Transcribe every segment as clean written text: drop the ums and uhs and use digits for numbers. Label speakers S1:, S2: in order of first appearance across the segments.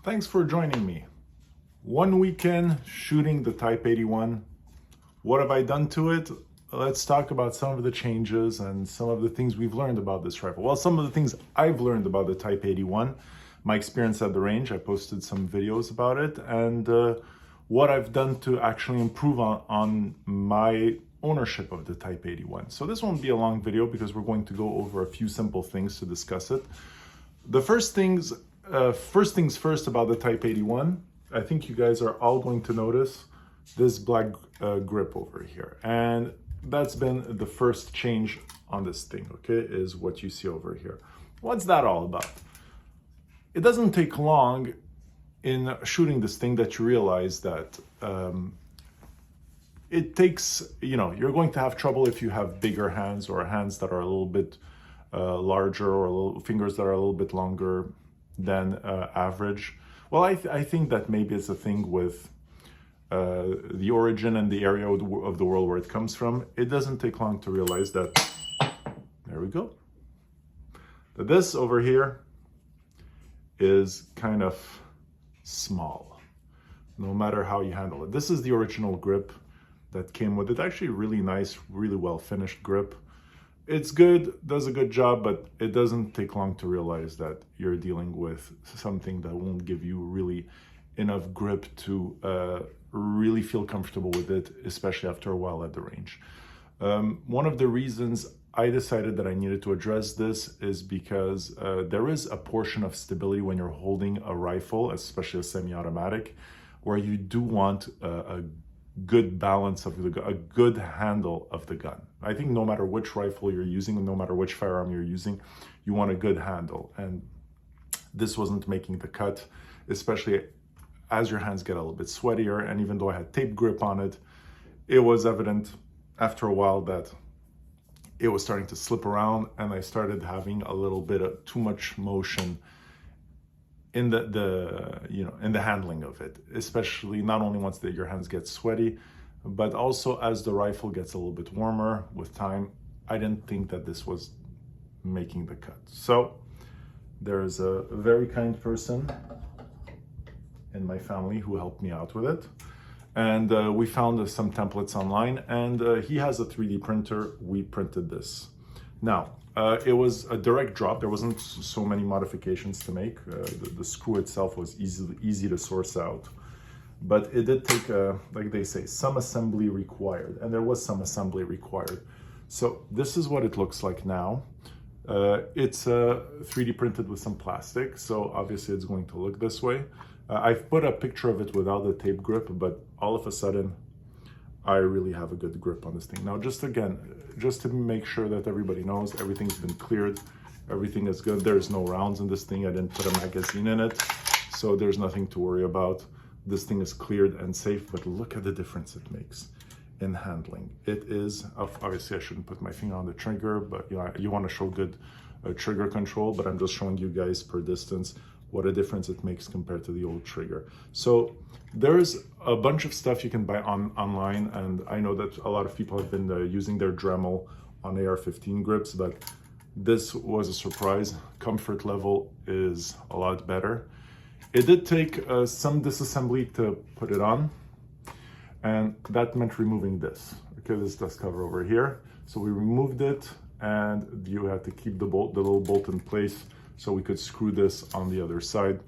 S1: Thanks for joining me. One weekend shooting the Type 81. What have I done to it? Let's talk about some of the changes and some of the things we've learned about this rifle. Well, some of the things I've learned about the Type 81, my experience at the range, I posted some videos about it, and what I've done to actually improve on my ownership of the Type 81. So this won't be a long video because we're going to go over a few simple things to discuss it. The first things first about the Type 81, I think you guys are all going to notice this black grip over here. And that's been the first change on this thing, okay, is what you see over here. What's that all about? It doesn't take long in shooting this thing that you realize that it takes, you're going to have trouble if you have bigger hands or hands that are a little bit larger or fingers that are a little bit longer than average. Well, I think that maybe it's a thing with the origin and the area of the world where it comes from. It doesn't take long to realize that, there we go, that this over here is kind of small, no matter how you handle it. This is the original grip that came with it. Actually really nice, really well finished grip. It's good, does a good job, but it doesn't take long to realize that you're dealing with something that won't give you really enough grip to really feel comfortable with it, especially after a while at the range. One of the reasons I decided that I needed to address this is because there is a portion of stability when you're holding a rifle, especially a semi-automatic, where you do want a good balance of a good handle of the gun. I think no matter which rifle you're using and no matter which firearm you're using, you want a good handle. And this wasn't making the cut, especially as your hands get a little bit sweatier. And even though I had tape grip on it, it was evident after a while that it was starting to slip around, and I started having a little bit of too much motion in the handling of it, especially not only once your hands get sweaty, but also as the rifle gets a little bit warmer with time. I didn't think that this was making the cut. So there's a very kind person in my family who helped me out with it. And we found some templates online, and he has a 3D printer. We printed this. Now, it was a direct drop. There wasn't so many modifications to make. The screw itself was easy to source out. But it did take, like they say, some assembly required. And there was some assembly required. So this is what it looks like now. It's 3D printed with some plastic, so obviously it's going to look this way. I've put a picture of it without the tape grip, but all of a sudden, I really have a good grip on this thing. Now, just to make sure that everybody knows, everything's been cleared, everything is good. There's no rounds in this thing. I didn't put a magazine in it, so there's nothing to worry about. This thing is cleared and safe, but look at the difference it makes in handling. It is, obviously I shouldn't put my finger on the trigger, but you want to show good trigger control, but I'm just showing you guys per distance what a difference it makes compared to the old trigger. So there's a bunch of stuff you can buy online, and I know that a lot of people have been using their Dremel on AR-15 grips, but this was a surprise. Comfort level is a lot better. It did take some disassembly to put it on, and that meant removing this. Okay, this dust cover over here. So we removed it, and you have to keep the little bolt in place so we could screw this on the other side.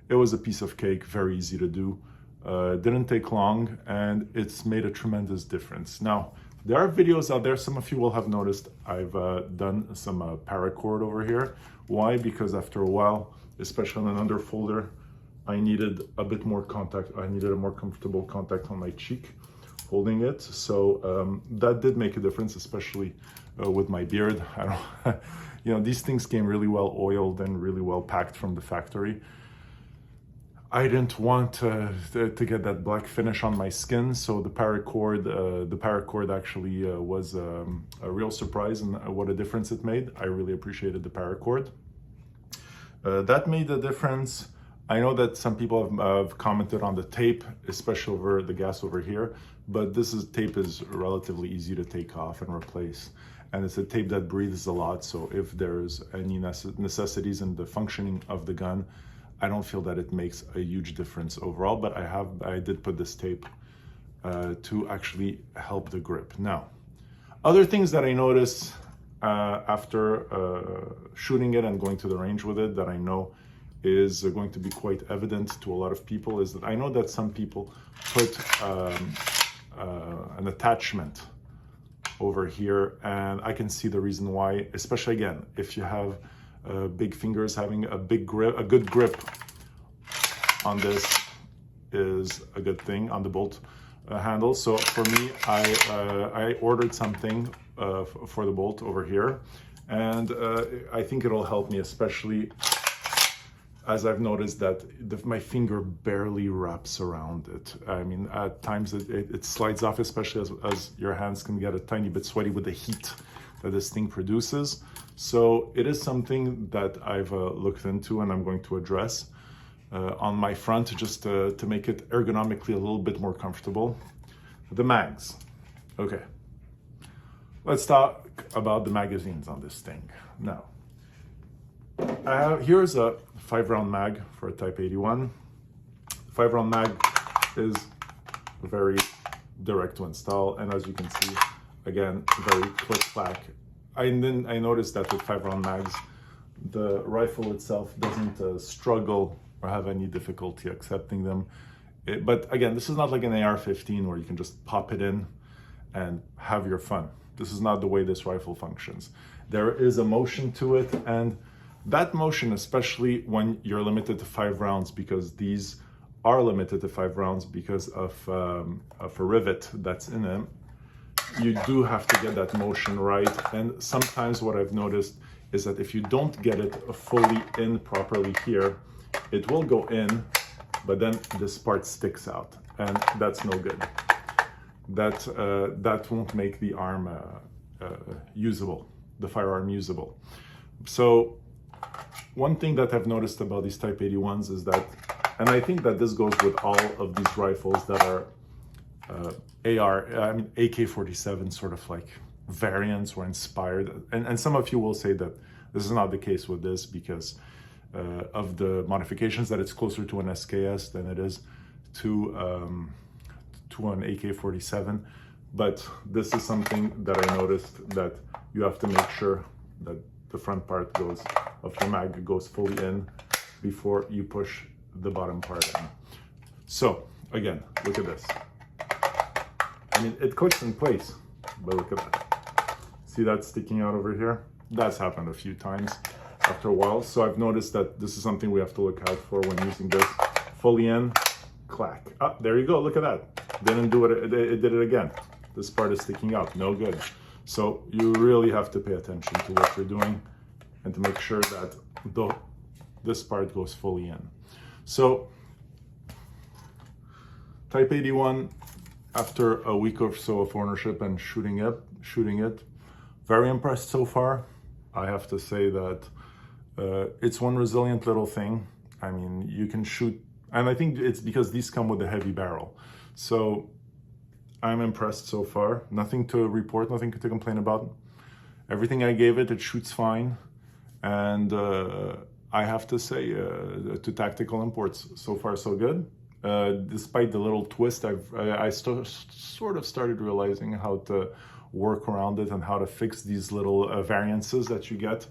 S1: It was a piece of cake, very easy to do. Didn't take long, and it's made a tremendous difference. Now, there are videos out there, some of you will have noticed I've done some paracord over here. Why? Because after a while, especially on an underfolder, I needed a bit more contact. I needed a more comfortable contact on my cheek holding it. So that did make a difference, especially with my beard. I don't, these things came really well oiled and really well packed from the factory. I didn't want to get that black finish on my skin, so the paracord actually was a real surprise, and what a difference it made. I really appreciated the paracord. That made a difference. I know that some people have commented on the tape, especially over the gas over here, but tape is relatively easy to take off and replace. And it's a tape that breathes a lot, so if there's any necessities in the functioning of the gun, I don't feel that it makes a huge difference overall, but I did put this tape to actually help the grip. Now, other things that I noticed after shooting it and going to the range with it that I know is going to be quite evident to a lot of people is that I know that some people put an attachment over here, and I can see the reason why, especially again, if you have big fingers, having a good grip on this is a good thing on the bolt handle. So for me, I ordered something for the bolt over here, and I think it'll help me, especially as I've noticed that my finger barely wraps around it. I mean, at times it slides off, especially as your hands can get a tiny bit sweaty with the heat that this thing produces. So it is something that I've looked into and I'm going to address on my front, just to make it ergonomically a little bit more comfortable. The mags. Okay, let's talk about the magazines on this thing. Now, here's a 5-round mag for a Type 81. 5-round mag is very direct to install, and as you can see, again, very click-clack. I noticed that with 5-round mags, the rifle itself doesn't struggle or have any difficulty accepting them. But again, this is not like an AR-15 where you can just pop it in and have your fun. This is not the way this rifle functions. There is a motion to it, and that motion, especially when you're limited to 5 rounds, because these are limited to 5 rounds because of a rivet that's in them, you do have to get that motion right. And sometimes what I've noticed is that if you don't get it fully in properly here, it will go in, but then this part sticks out, and that's no good. That won't make the arm usable, the firearm usable. So one thing that I've noticed about these Type 81s is that, and I think that this goes with all of these rifles that are AK-47 sort of like variants or inspired, and some of you will say that this is not the case with this because of the modifications, that it's closer to an SKS than it is to an AK-47. But this is something that I noticed, that you have to make sure that the front part of your mag goes fully in before you push the bottom part in. So again, look at this. I mean, it clicks in place, but look at that. See that sticking out over here? That's happened a few times after a while. So I've noticed that this is something we have to look out for when using this. Fully in, clack. Ah, there you go, look at that. Didn't do it, it did it again. This part is sticking out, no good. So you really have to pay attention to what you're doing and to make sure that this part goes fully in. So Type 81, after a week or so of ownership and shooting it, very impressed so far. I have to say that it's one resilient little thing. I mean, you can shoot, and I think it's because these come with a heavy barrel. So I'm impressed so far. Nothing to report, nothing to complain about. Everything I gave it, it shoots fine. And I have to say, to Tactical Imports, so far so good. Despite the little twist, I sort of started realizing how to work around it and how to fix these little variances that you get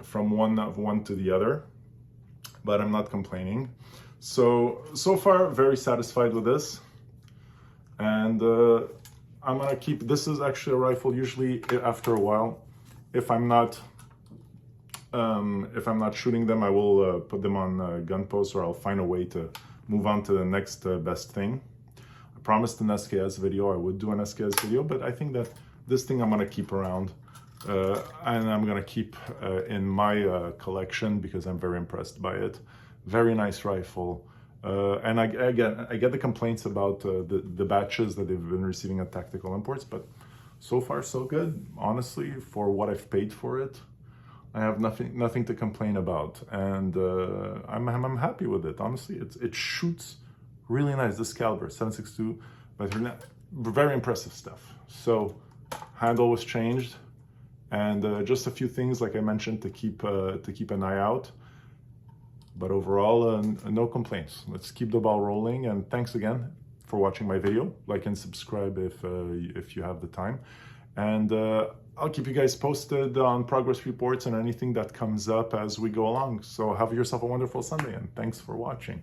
S1: from one to the other. But I'm not complaining. So far, very satisfied with this. And I'm gonna keep, this is actually a rifle, usually after a while, if I'm not shooting them, I will put them on gun posts, or I'll find a way to move on to the next best thing. I promised an SKS video, I would do an SKS video, but I think that this thing I'm gonna keep around and I'm gonna keep in my collection because I'm very impressed by it. Very nice rifle. And I get the complaints about the batches that they've been receiving at Tactical Imports, but so far so good. Honestly, for what I've paid for it, I have nothing to complain about, and I'm happy with it. Honestly, it shoots really nice. This caliber 7.62, but very impressive stuff. So handle was changed, and just a few things like I mentioned to keep an eye out. But overall, no complaints. Let's keep the ball rolling. And thanks again for watching my video. Like and subscribe if you have the time. And I'll keep you guys posted on progress reports and anything that comes up as we go along. So have yourself a wonderful Sunday, and thanks for watching.